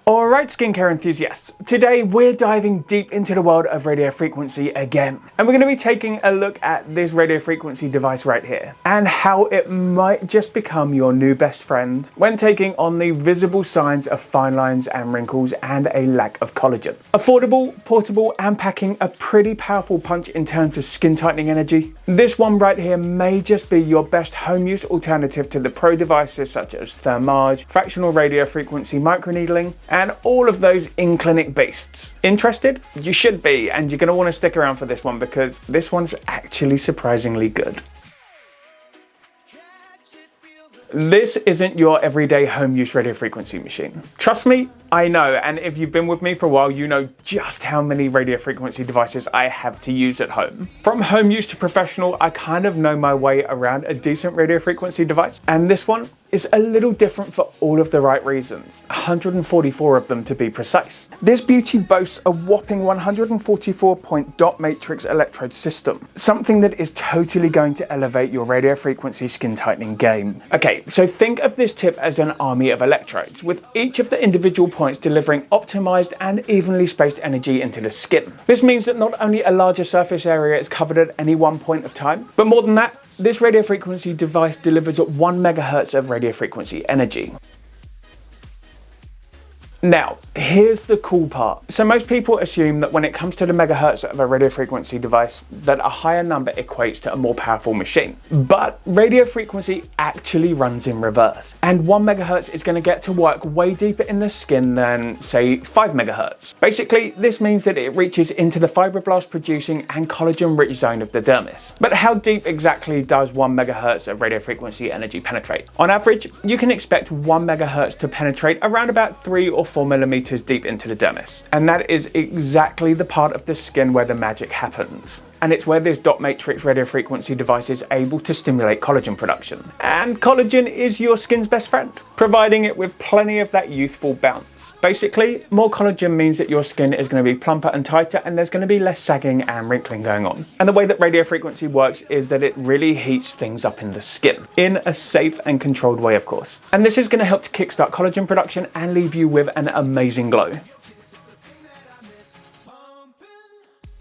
Alright skincare enthusiasts, today we're diving deep into the world of radiofrequency again. And we're going to be taking a look at this radiofrequency device right here and how it might just become your new best friend when taking on the visible signs of fine lines and wrinkles and a lack of collagen. Affordable, portable and packing a pretty powerful punch in terms of skin tightening energy. This one right here may just be your best home use alternative to the pro devices such as Thermage, fractional radiofrequency microneedling, and all of those in-clinic beasts. Interested? You should be, and you're going to want to stick around for this one because this one's actually surprisingly good. This isn't your everyday home use radiofrequency machine. Trust me, I know, and if you've been with me for a while, you know just how many radiofrequency devices I have to use at home. From home use to professional, I kind of know my way around a decent radiofrequency device, and this one is a little different for all of the right reasons, 144 of them to be precise. This beauty boasts a whopping 144-point dot matrix electrode system, something that is totally going to elevate your radiofrequency skin tightening game. Okay, so think of this tip as an army of electrodes, with each of the individual points delivering optimized and evenly spaced energy into the skin. This means that not only a larger surface area is covered at any one point of time, but more than that, this radiofrequency device delivers 1 MHz of radiofrequency energy. Now, here's the cool part. So most people assume that when it comes to the megahertz of a radiofrequency device, that a higher number equates to a more powerful machine. But radiofrequency actually runs in reverse. And 1 MHz is going to get to work way deeper in the skin than, say, 5 MHz. Basically, this means that it reaches into the fibroblast producing and collagen rich zone of the dermis. But how deep exactly does 1 MHz of radiofrequency energy penetrate? On average, you can expect 1 MHz to penetrate around about 3 or 4 millimeters deep into the dermis. And that is exactly the part of the skin where the magic happens. And it's where this dot matrix radiofrequency device is able to stimulate collagen production. And collagen is your skin's best friend, providing it with plenty of that youthful bounce. Basically, more collagen means that your skin is going to be plumper and tighter, and there's going to be less sagging and wrinkling going on. And the way that radiofrequency works is that it really heats things up in the skin, in a safe and controlled way, of course. And this is going to help to kickstart collagen production and leave you with an amazing glow.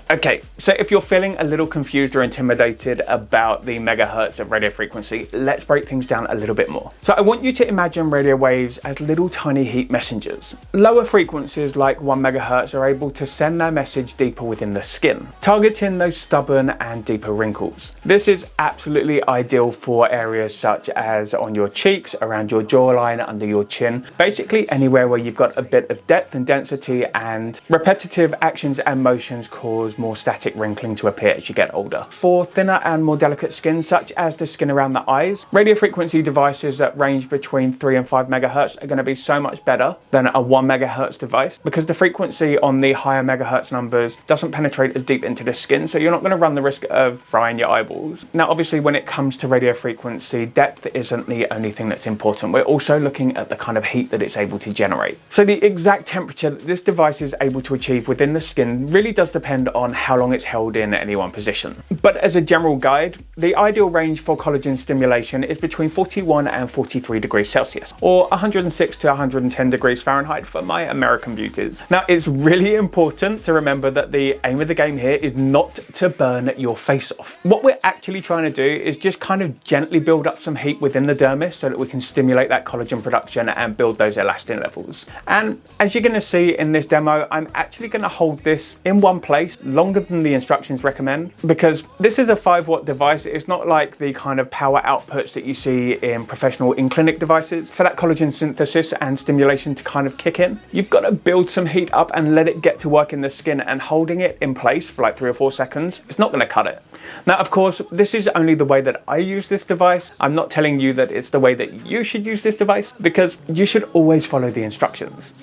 Okay, so if you're feeling a little confused or intimidated about the megahertz of radiofrequency, let's break things down a little bit more. So I want you to imagine radio waves as little tiny heat messengers. Lower frequencies like 1 MHz are able to send their message deeper within the skin, targeting those stubborn and deeper wrinkles. This is absolutely ideal for areas such as on your cheeks, around your jawline, under your chin, basically anywhere where you've got a bit of depth and density, and repetitive actions and motions cause more static wrinkling to appear as you get older. For thinner and more delicate skin, such as the skin around the eyes, radiofrequency devices that range between 3 and 5 MHz are going to be so much better than a 1 MHz device, because the frequency on the higher megahertz numbers doesn't penetrate as deep into the skin, so you're not going to run the risk of frying your eyeballs. Now, obviously, when it comes to radiofrequency, depth isn't the only thing that's important. We're also looking at the kind of heat that it's able to generate. So the exact temperature that this device is able to achieve within the skin really does depend on how long it's held in at any one position. But as a general guide, the ideal range for collagen stimulation is between 41 and 43 degrees Celsius, or 106 to 110 degrees Fahrenheit for my American beauties. Now, it's really important to remember that the aim of the game here is not to burn your face off. What we're actually trying to do is just kind of gently build up some heat within the dermis so that we can stimulate that collagen production and build those elastin levels. And as you're going to see in this demo, I'm actually going to hold this in one place longer than the instructions recommend, because this is a 5-watt device. It's not like the kind of power outputs that you see in professional in-clinic devices. For that collagen synthesis and stimulation to kind of kick in, you've got to build some heat up and let it get to work in the skin, and holding it in place for like 3 or 4 seconds, it's not going to cut it. Now, of course, this is only the way that I use this device. I'm not telling you that it's the way that you should use this device, because you should always follow the instructions.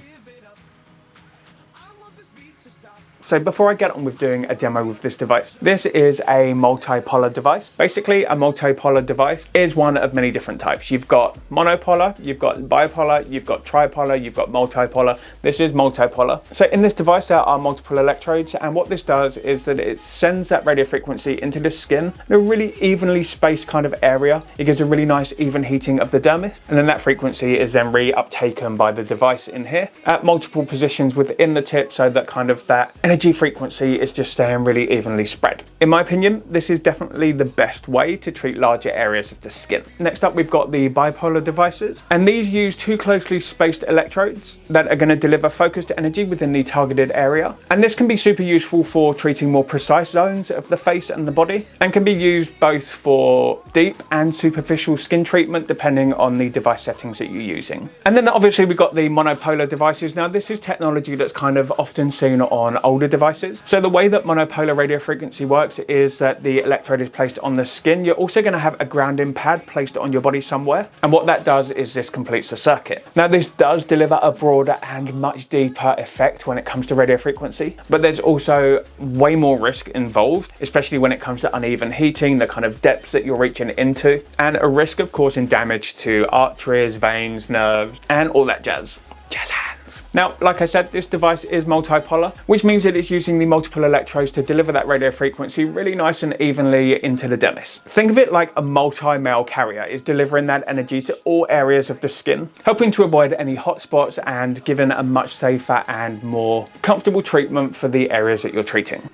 So before I get on with doing a demo with this device, this is a multipolar device. Basically, a multipolar device is one of many different types. You've got monopolar, you've got bipolar, you've got tripolar, you've got multipolar. This is multipolar. So in this device, there are multiple electrodes, and what this does is that it sends that radio frequency into the skin in a really evenly spaced kind of area. It gives a really nice even heating of the dermis, and then that frequency is then re-uptaken by the device in here at multiple positions within the tip, so that kind of that energy frequency is just staying really evenly spread. In my opinion, this is definitely the best way to treat larger areas of the skin. Next up, we've got the bipolar devices, and these use two closely spaced electrodes that are going to deliver focused energy within the targeted area. And this can be super useful for treating more precise zones of the face and the body, and can be used both for deep and superficial skin treatment depending on the device settings that you're using. And then obviously we've got the monopolar devices. Now this is technology that's kind of often seen on older devices. So the way that monopolar radio frequency works is that the electrode is placed on the skin. You're also going to have a grounding pad placed on your body somewhere, and what that does is this completes the circuit. Now this does deliver a broader and much deeper effect when it comes to radio frequency, but there's also way more risk involved, especially when it comes to uneven heating, the kind of depths that you're reaching into, and a risk of causing damage to arteries, veins, nerves, and all that jazz. Jazz hands. Now, like I said, this device is multipolar, which means that it's using the multiple electrodes to deliver that radio frequency really nice and evenly into the dermis. Think of it like a multi-male carrier is delivering that energy to all areas of the skin, helping to avoid any hot spots and giving a much safer and more comfortable treatment for the areas that you're treating.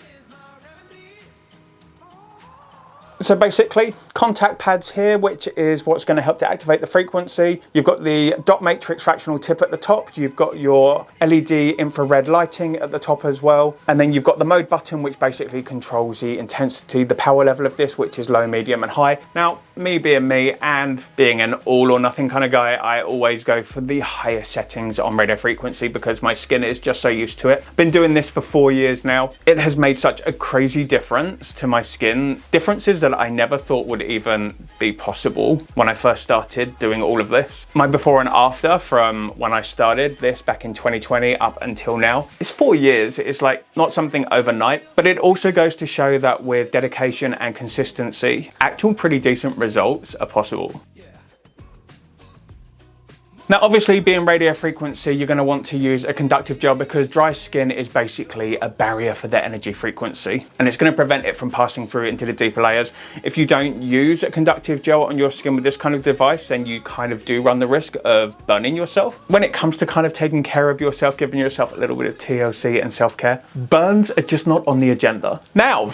So basically, contact pads here, which is what's going to help to activate the frequency. You've got the dot matrix fractional tip at the top. You've got your LED infrared lighting at the top as well. And then you've got the mode button, which basically controls the intensity, the power level of this, which is low, medium, and high. Now, me being me and being an all or nothing kind of guy, I always go for the highest settings on radio frequency because my skin is just so used to it. Been doing this for 4 years now. It has made such a crazy difference to my skin. Differences that I never thought would even be possible when I first started doing all of this. My before and after from when I started this back in 2020 up until now, it's 4 years. It's like not something overnight, but it also goes to show that with dedication and consistency, actual pretty decent results are possible. Now, obviously, being radio frequency, you're going to want to use a conductive gel because dry skin is basically a barrier for the energy frequency, and it's going to prevent it from passing through into the deeper layers. If you don't use a conductive gel on your skin with this kind of device, then you kind of do run the risk of burning yourself. When it comes to kind of taking care of yourself, giving yourself a little bit of TLC and self-care, burns are just not on the agenda. Now,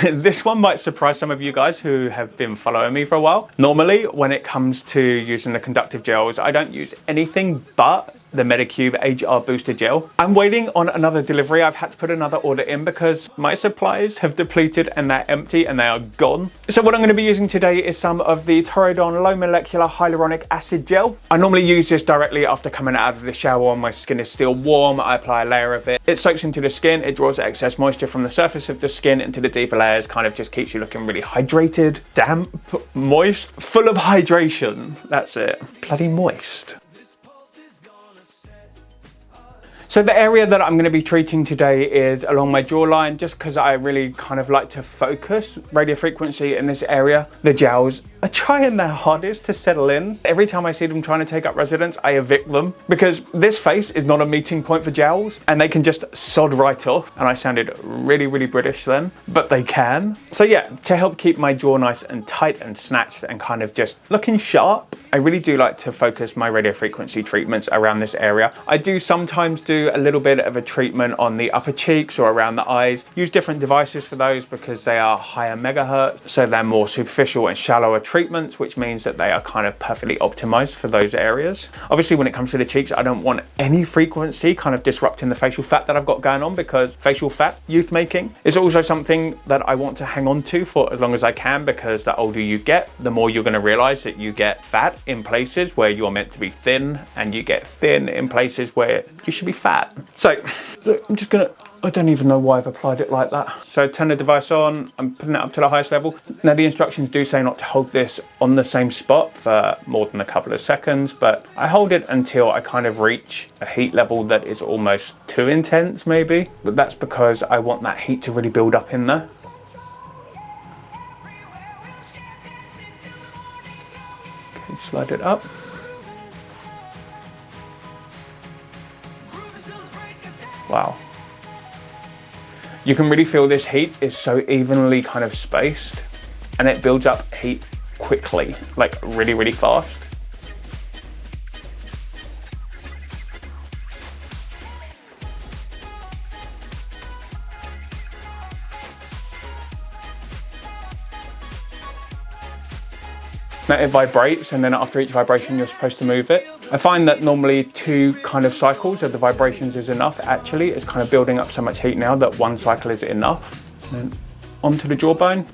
this one might surprise some of you guys who have been following me for a while. Normally, when it comes to using the conductive gels, I don't use anything but the Medicube HR Booster Gel. I'm waiting on another delivery. I've had to put another order in because my supplies have depleted and they're empty and they are gone. So what I'm going to be using today is some of the Toradon Low Molecular Hyaluronic Acid Gel. I normally use this directly after coming out of the shower when my skin is still warm. I apply a layer of it. It soaks into the skin. It draws excess moisture from the surface of the skin into the deeper layers, kind of just keeps you looking really hydrated, damp, moist, full of hydration. That's it. Bloody moist. So the area that I'm going to be treating today is along my jawline, just because I really kind of like to focus radio frequency in this area. The gels are trying their hardest to settle in. Every time I see them trying to take up residence, I evict them because this face is not a meeting point for gels and they can just sod right off. And I sounded really, really British then, but they can. So yeah, to help keep my jaw nice and tight and snatched and kind of just looking sharp, I really do like to focus my radio frequency treatments around this area. I do sometimes do a little bit of a treatment on the upper cheeks or around the eyes. Use different devices for those because they are higher megahertz, so they're more superficial and shallower treatments, which means that they are kind of perfectly optimized for those areas. Obviously, when it comes to the cheeks, I don't want any frequency kind of disrupting the facial fat that I've got going on, because facial fat youth making is also something that I want to hang on to for as long as I can, because the older you get, the more you're going to realize that you get fat in places where you're meant to be thin, and you get thin in places where you should be fat. that. So look, I don't even know why I've applied it like that. So turn the device on, I'm putting it up to the highest level. Now the instructions do say not to hold this on the same spot for more than a couple of seconds, but I hold it until I kind of reach a heat level that is almost too intense maybe. But that's because I want that heat to really build up in there. Okay, slide it up. Wow. You can really feel this heat is so evenly kind of spaced, and it builds up heat quickly, like really, really fast. Now it vibrates, and then after each vibration you're supposed to move it. I find that normally 2 kind of cycles of the vibrations is enough. Actually, it's kind of building up so much heat now that 1 cycle is enough. And then onto the jawbone.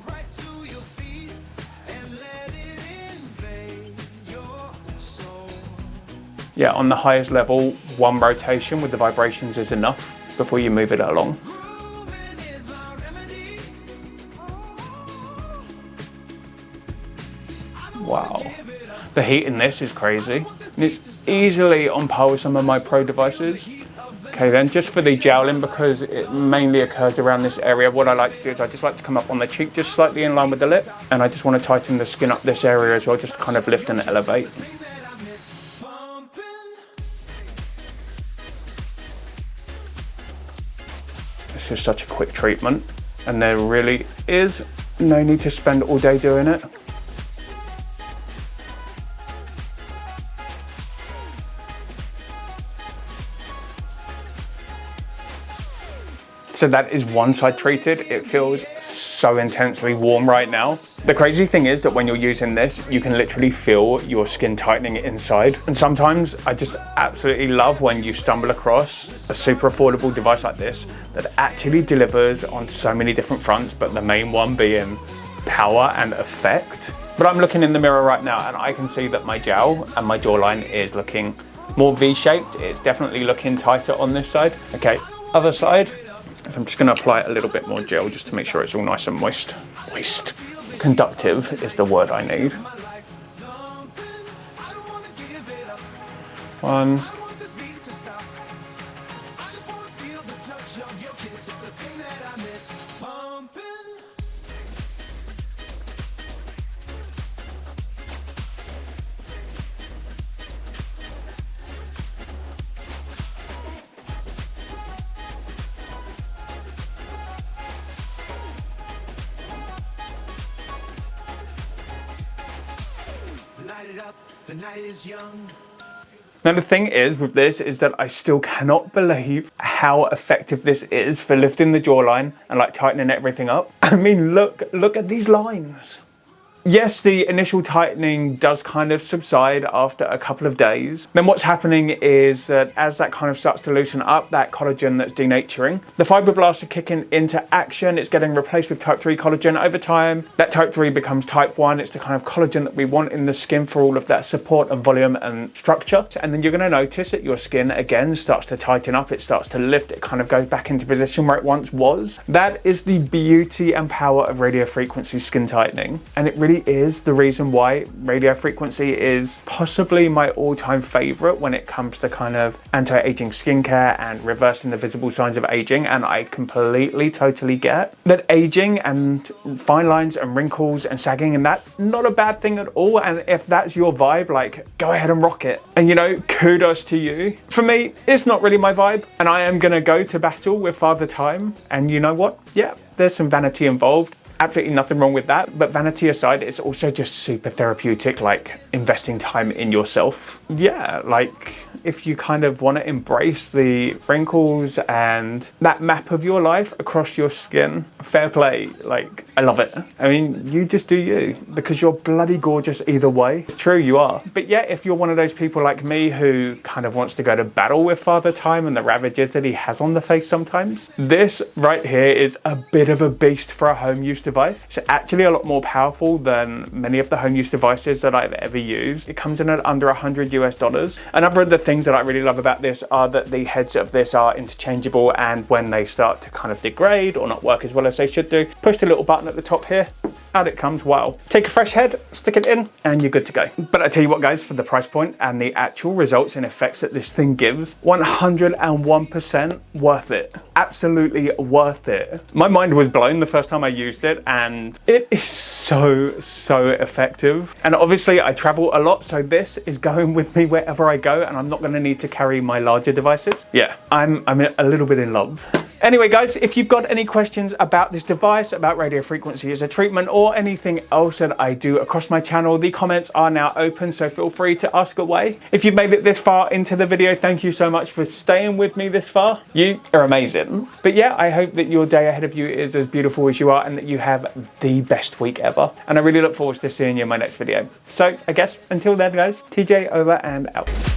Yeah, on the highest level, 1 rotation with the vibrations is enough before you move it along. Wow, the heat in this is crazy. And it's easily on par with some of my Pro devices. Okay then, just for the jowling, because it mainly occurs around this area, what I like to do is I just like to come up on the cheek, just slightly in line with the lip. And I just want to tighten the skin up this area as well, just kind of lift and elevate. This is such a quick treatment, and there really is no need to spend all day doing it. So that is one side treated. It feels so intensely warm right now. The crazy thing is that when you're using this, you can literally feel your skin tightening inside. And sometimes I just absolutely love when you stumble across a super affordable device like this that actually delivers on so many different fronts, but the main one being power and effect. But I'm looking in the mirror right now and I can see that my jowl and my jawline is looking more V-shaped. It's definitely looking tighter on this side. Okay, other side. So I'm just going to apply a little bit more gel just to make sure it's all nice and moist. Moist. Conductive is the word I need. 1. The night is young. Now the thing is with this is that I still cannot believe how effective this is for lifting the jawline and like tightening everything up. I mean, look at these lines. Yes, the initial tightening does kind of subside after a couple of days. Then what's happening is that as that kind of starts to loosen up, that collagen that's denaturing, the fibroblasts are kicking into action. It's getting replaced with type 3 collagen over time. That type 3 becomes type 1. It's the kind of collagen that we want in the skin for all of that support and volume and structure. And then you're going to notice that your skin again starts to tighten up. It starts to lift. It kind of goes back into position where it once was. That is the beauty and power of radiofrequency skin tightening. And it really is the reason why radiofrequency is possibly my all-time favorite when it comes to kind of anti-aging skincare and reversing the visible signs of aging. And I completely, totally get that aging and fine lines and wrinkles and sagging and that, not a bad thing at all. And if that's your vibe, like, go ahead and rock it. And you know, kudos to you. For me, it's not really my vibe, and I am gonna go to battle with Father Time. And you know what? Yeah, there's some vanity involved. Absolutely nothing wrong with that, but vanity aside, it's also just super therapeutic, like investing time in yourself. Yeah, like if you kind of want to embrace the wrinkles and that map of your life across your skin, fair play, like I love it. I mean, you just do you, because you're bloody gorgeous either way. It's true, you are. But yeah, if you're one of those people like me who kind of wants to go to battle with Father Time and the ravages that he has on the face sometimes, this right here is a bit of a beast for a home use device. device. It's actually a lot more powerful than many of the home use devices that I've ever used. It comes in at under $100 US. Another of the things that I really love about this are that the heads of this are interchangeable, and when they start to kind of degrade or not work as well as they should do, push the little button at the top here, out it comes. Wow. Take a fresh head, stick it in, and you're good to go. But I tell you what guys, for the price point and the actual results and effects that this thing gives, 101% worth it. Absolutely worth it. My mind was blown the first time I used it, and it is so effective. And obviously I travel a lot, so this is going with me wherever I go, and I'm not going to need to carry my larger devices. Yeah, I'm a little bit in love. Anyway guys, if you've got any questions about this device, about radio frequency as a treatment, or anything else that I do across my channel, the comments are now open, so feel free to ask away. If you've made it this far into the video, thank you so much for staying with me this far. You are amazing. But yeah, I hope that your day ahead of you is as beautiful as you are, and that you have the best week ever. And I really look forward to seeing you in my next video. So I guess until then guys, TJ over and out.